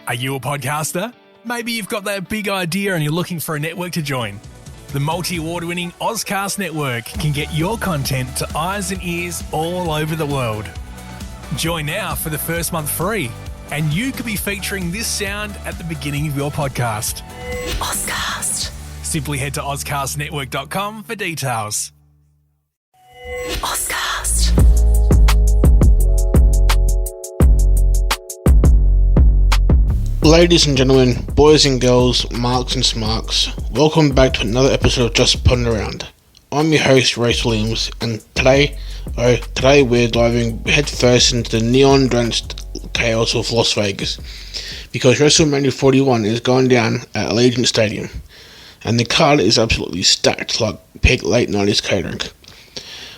Are you a podcaster? Maybe you've got that big idea and you're looking for a network to join. The multi-award-winning Ozcast Network can get your content to eyes and ears all over the world. Join now for the first month free, and you could be featuring this sound at the beginning of your podcast. Ozcast. Simply head to ozcastnetwork.com for details. Ozcast. Ladies and gentlemen, boys and girls, marks and smarks, welcome back to another episode of Just Putting Around. I'm your host, Race Williams, and today we're diving headfirst into the neon-drenched chaos of Las Vegas, because WrestleMania 41 is going down at Allegiant Stadium, and the card is absolutely stacked like peak late 90s catering.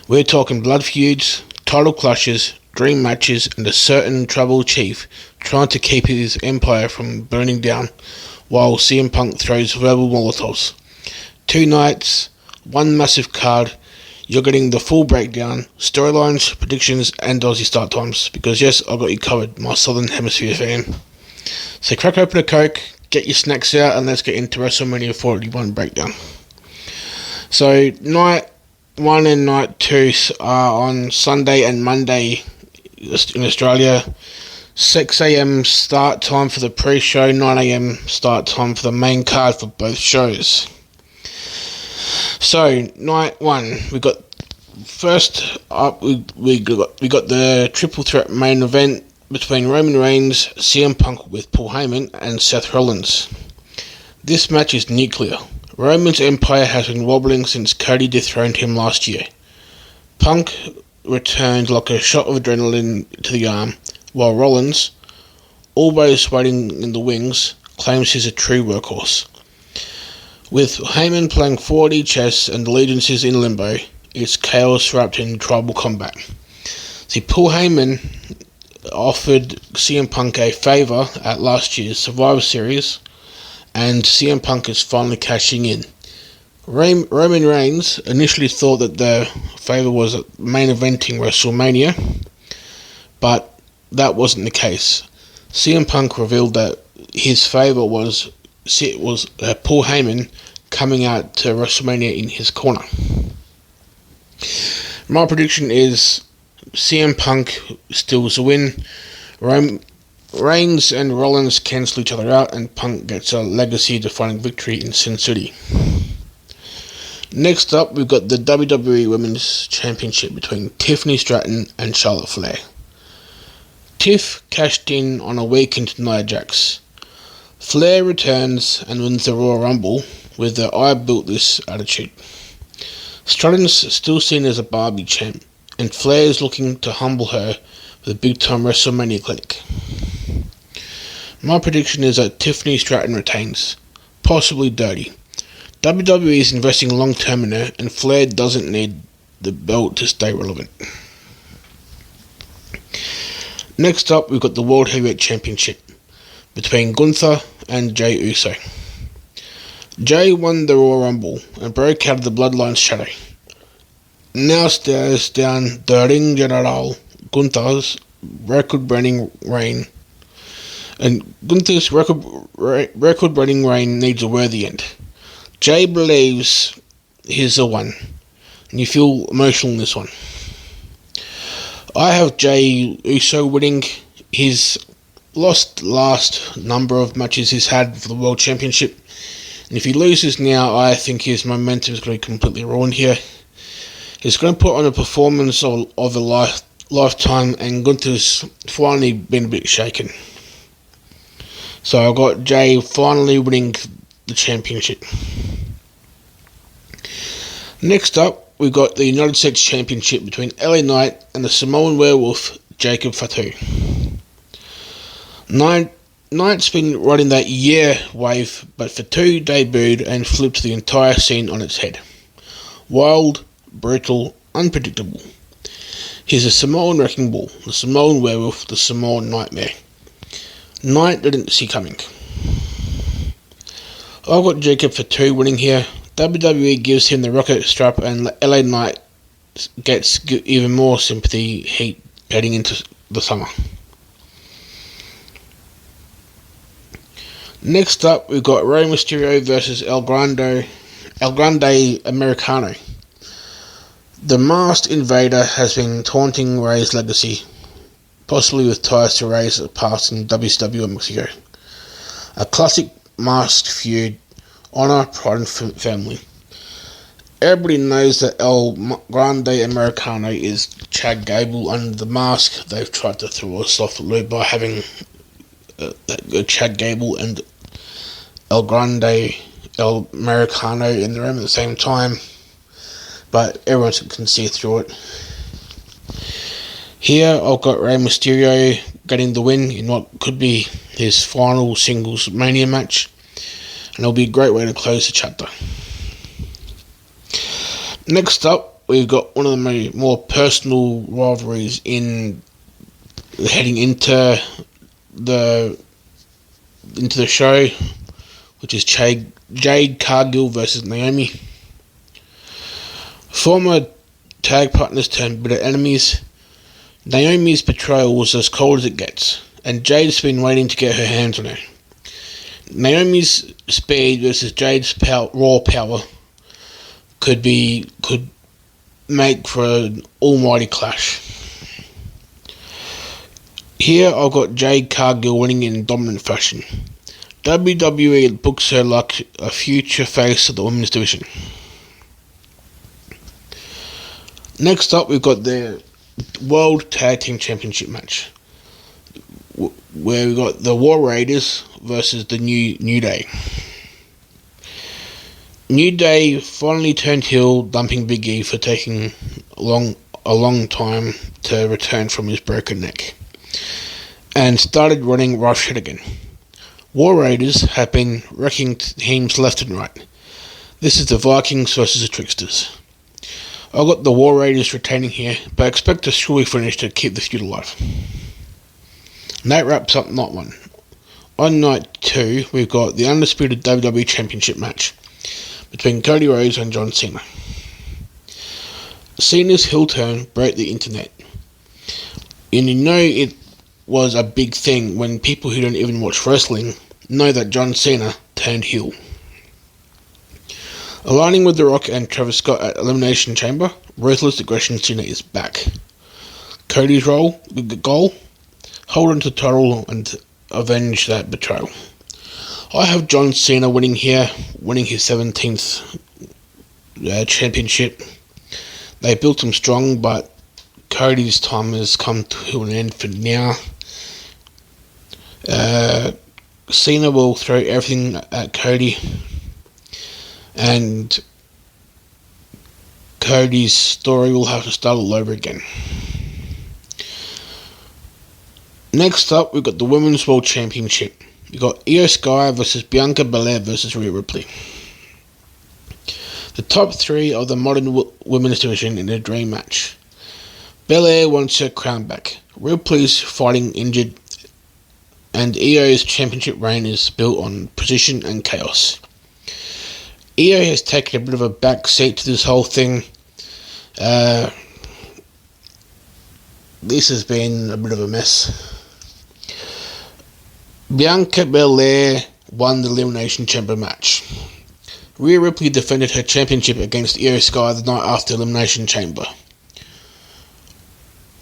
We're talking blood feuds, title clashes, dream matches, and a certain tribal chief trying to keep his empire from burning down while CM Punk throws verbal molotovs. 2 nights, one massive card. You're getting the full breakdown, storylines, predictions, and Aussie start times, because yes, I've got you covered, my Southern Hemisphere fan. So crack open a Coke, get your snacks out, and let's get into WrestleMania 41 breakdown. So night 1 and night 2 are on Sunday and Monday in Australia. 6 a.m. start time for the pre-show, 9 a.m. start time for the main card for both shows. So, night 1, we got first up, we got the triple threat main event between Roman Reigns, CM Punk with Paul Heyman, and Seth Rollins. This match is nuclear. Roman's empire has been wobbling since Cody dethroned him last year. Punk returned like a shot of adrenaline to the arm, while Rollins, always waiting in the wings, claims he's a true workhorse. With Heyman playing 4D chess and allegiances in limbo, it's chaos wrapped in tribal combat. See, Paul Heyman offered CM Punk a favour at last year's Survivor Series, and CM Punk is finally cashing in. Roman Reigns initially thought that the favour was main eventing WrestleMania, but that wasn't the case. CM Punk revealed that his favour was Paul Heyman coming out to WrestleMania in his corner. My prediction is CM Punk steals a win, Reigns and Rollins cancel each other out, and Punk gets a legacy-defining victory in Sin City. Next up, we've got the WWE Women's Championship between Tiffany Stratton and Charlotte Flair. Tiff cashed in on a weakened Nia Jax. Flair returns and wins the Royal Rumble with the "I built this" attitude. Stratton's still seen as a Barbie champ, and Flair is looking to humble her with a big-time WrestleMania clinic. My prediction is that Tiffany Stratton retains, possibly dirty. WWE is investing long-term in her, and Flair doesn't need the belt to stay relevant. Next up, we've got the World Heavyweight Championship between Gunther and Jey Uso. Jey won the Royal Rumble and broke out of the Bloodline's shadow. Now stares down the Ring General Gunther's record-breaking reign, and Gunther's record-breaking reign needs a worthy end. Jey believes he's the one, and you feel emotional in this one. I have Jey Uso winning. He's lost last number of matches he's had for the World Championship, and if he loses now, I think his momentum is going to be completely ruined here. He's going to put on a performance of a lifetime, and Gunther's finally been a bit shaken. So I've got Jey finally winning the championship. Next up, we've got the United States Championship between LA Knight and the Samoan werewolf, Jacob Fatu. Knight's been riding that wave, but Fatu debuted and flipped the entire scene on its head. Wild, brutal, unpredictable. He's a Samoan wrecking ball, the Samoan werewolf, the Samoan nightmare. Knight didn't see coming. I've got Jacob Fatu winning here. WWE gives him the rocket strap, and LA Knight gets even more sympathy heat heading into the summer. Next up, we've got Rey Mysterio versus El Grande Americano. The Masked Invader has been taunting Rey's legacy, possibly with ties to Rey's past in WCW in Mexico. A classic masked feud, honor, pride and family. Everybody knows that El Grande Americano is Chad Gable under the mask. They've tried to throw a soft loop by having Chad Gable and El Grande El Americano in the room at the same time, but everyone can see through it. Here I've got Rey Mysterio getting the win in what could be his final singles Mania match, and it'll be a great way to close the chapter. Next up, we've got one of the more personal rivalries in heading into the show, which is Jade Cargill versus Naomi. Former tag partners turned bitter enemies. Naomi's betrayal was as cold as it gets, and Jade's been waiting to get her hands on her. Naomi's speed versus Jade's raw power could make for an almighty clash. Here I've got Jade Cargill winning in dominant fashion. WWE books her like a future face of the women's division. Next up, we've got the World Tag Team Championship match, where we've got the War Raiders versus the New Day. New Day finally turned heel, dumping Big E for taking a long time to return from his broken neck, and started running roughshod again. War Raiders have been wrecking teams left and right. This is the Vikings versus the Tricksters. I've got the War Raiders retaining here, but I expect a screwy finish to keep the feud alive. And that wraps up night 1. On night 2, we've got the undisputed WWE Championship match between Cody Rhodes and John Cena. Cena's heel turn broke the internet, and you know it was a big thing when people who don't even watch wrestling know that John Cena turned heel. Aligning with The Rock and Travis Scott at Elimination Chamber, Ruthless Aggression Cena is back. Cody's goal, hold on to the title and avenge that betrayal. I have John Cena winning here, winning his 17th championship. They built him strong, but Cody's time has come to an end for now. Cena will throw everything at Cody, and Cody's story will have to start all over again. Next up, we've got the Women's World Championship. We've got Io Sky versus Bianca Belair versus Rhea Ripley. The top 3 of the modern women's division in a dream match. Belair wants her crown back. Ripley's fighting injured, and Io's championship reign is built on precision and chaos. Io has taken a bit of a back seat to this whole thing. This has been a bit of a mess. Bianca Belair won the Elimination Chamber match. Rhea Ripley defended her championship against Io Sky the night after Elimination Chamber.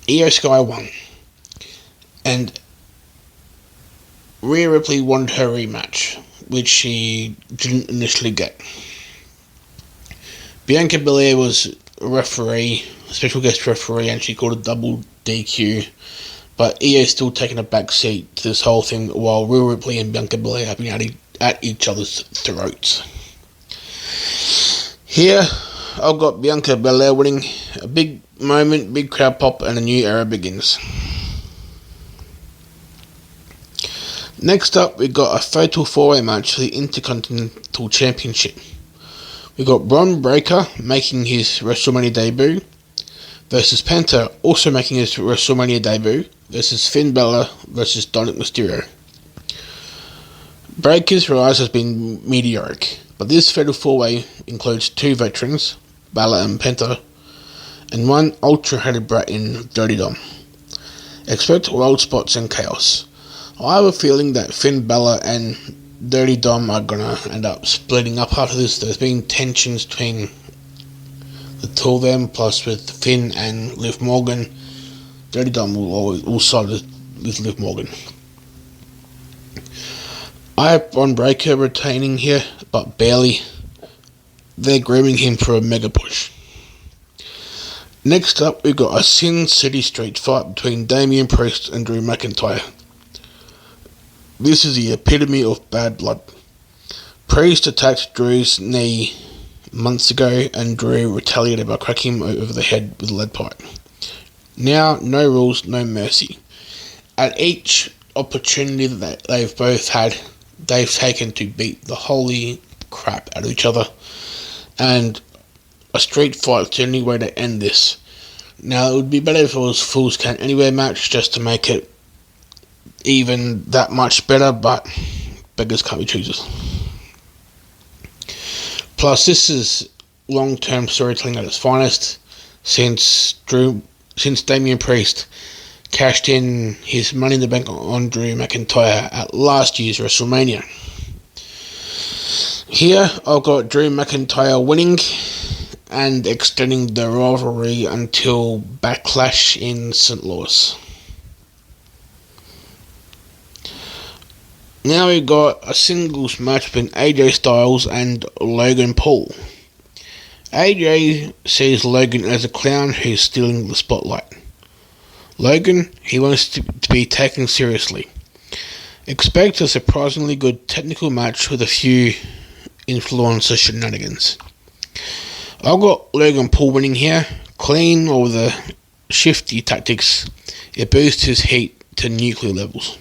Io Sky won, and Rhea Ripley wanted her rematch, which she didn't initially get. Bianca Belair was a referee, a special guest referee, and she called a double DQ, but Io's still taking a back seat to this whole thing while Rhea Ripley and Bianca Belair have been at each other's throats. Here, I've got Bianca Belair winning. A big moment, big crowd pop, and a new era begins. Next up, we've got a fatal 4-way match for the Intercontinental Championship. We've got Bron Breakker making his WrestleMania debut versus Penta, also making his WrestleMania debut, versus Finn Balor versus Dominic Mysterio. Breakker's rise has been meteoric, but this fatal 4-way includes 2 veterans, Balor and Penta, and 1 ultra-hated brat in Dirty Dom. Expect wild spots and chaos. I have a feeling that Finn Balor and Dirty Dom are gonna end up splitting up after this. There's been tensions between the two of them, plus with Finn and Liv Morgan. Dirty Dom will side with Liv Morgan. I have Bron Breakker retaining here, but barely. They're grooming him for a mega push. Next up, we've got a Sin City Street fight between Damian Priest and Drew McIntyre. This is the epitome of bad blood. Priest attacked Drew's knee months ago, and Drew retaliated by cracking him over the head with a lead pipe. Now, no rules, no mercy. At each opportunity that they've both had, they've taken to beat the holy crap out of each other, and a street fight is the only way to end this. Now, it would be better if it was Falls Count Anywhere match just to make it even that much better, but beggars can't be choosers. Plus, this is long-term storytelling at its finest, since Damian Priest cashed in his Money in the Bank on Drew McIntyre at last year's WrestleMania. Here, I've got Drew McIntyre winning and extending the rivalry until Backlash in St. Louis. Now we've got a singles match between AJ Styles and Logan Paul. AJ sees Logan as a clown who's stealing the spotlight. Logan, he wants to be taken seriously. Expect a surprisingly good technical match with a few influencer shenanigans. I've got Logan Paul winning here, clean or with the shifty tactics. It boosts his heat to nuclear levels.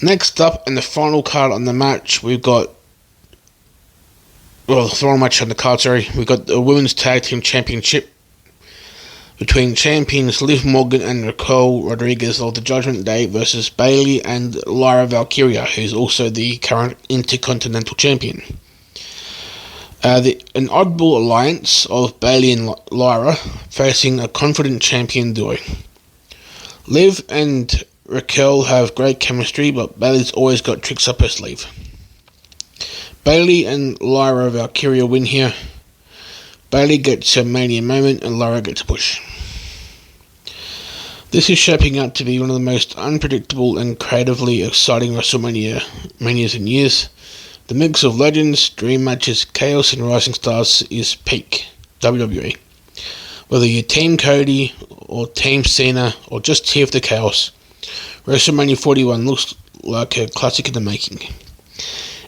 Next up, in the final card on the match, we've got the final match on the card, we've got the Women's Tag Team Championship between champions Liv Morgan and Raquel Rodriguez of the Judgment Day versus Bayley and Lyra Valkyria, who's also the current Intercontinental Champion. An oddball alliance of Bayley and Lyra facing a confident champion duo. Liv and Raquel have great chemistry, but Bayley's always got tricks up her sleeve. Bayley and Lyra Valkyria win here. Bayley gets a Mania moment and Lyra gets a push. This is shaping up to be one of the most unpredictable and creatively exciting WrestleManias in years. The mix of legends, dream matches, chaos and rising stars is peak WWE. Whether you're Team Cody or Team Cena or just here for the chaos, WrestleMania 41 looks like a classic in the making.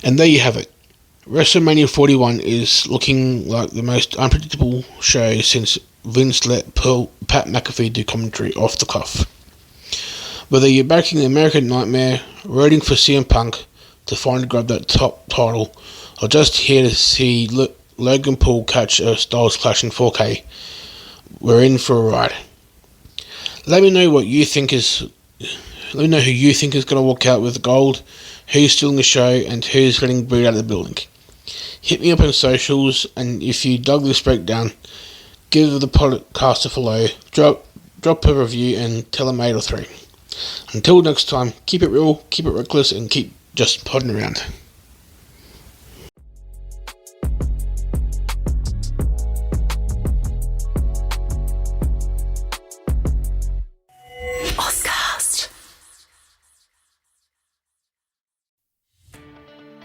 And there you have it. WrestleMania 41 is looking like the most unpredictable show since Vince let Pat McAfee do commentary off the cuff. Whether you're backing the American Nightmare, rooting for CM Punk to finally grab that top title, or just here to see Logan Paul catch a Styles Clash in 4K, we're in for a ride. Let me know who you think is going to walk out with the gold, who's stealing the show, and who's getting booed out of the building. Hit me up on socials, and if you dug this breakdown, give the podcast a follow, drop a review, and tell a mate or three. Until next time, keep it real, keep it reckless, and keep just podding around.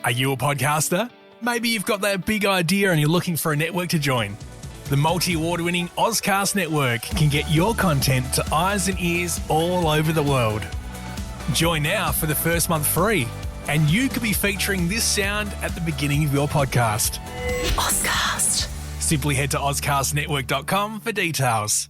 Are you a podcaster? Maybe you've got that big idea and you're looking for a network to join. The multi-award-winning Ozcast Network can get your content to eyes and ears all over the world. Join now for the first month free, and you could be featuring this sound at the beginning of your podcast. Ozcast. Simply head to ozcastnetwork.com for details.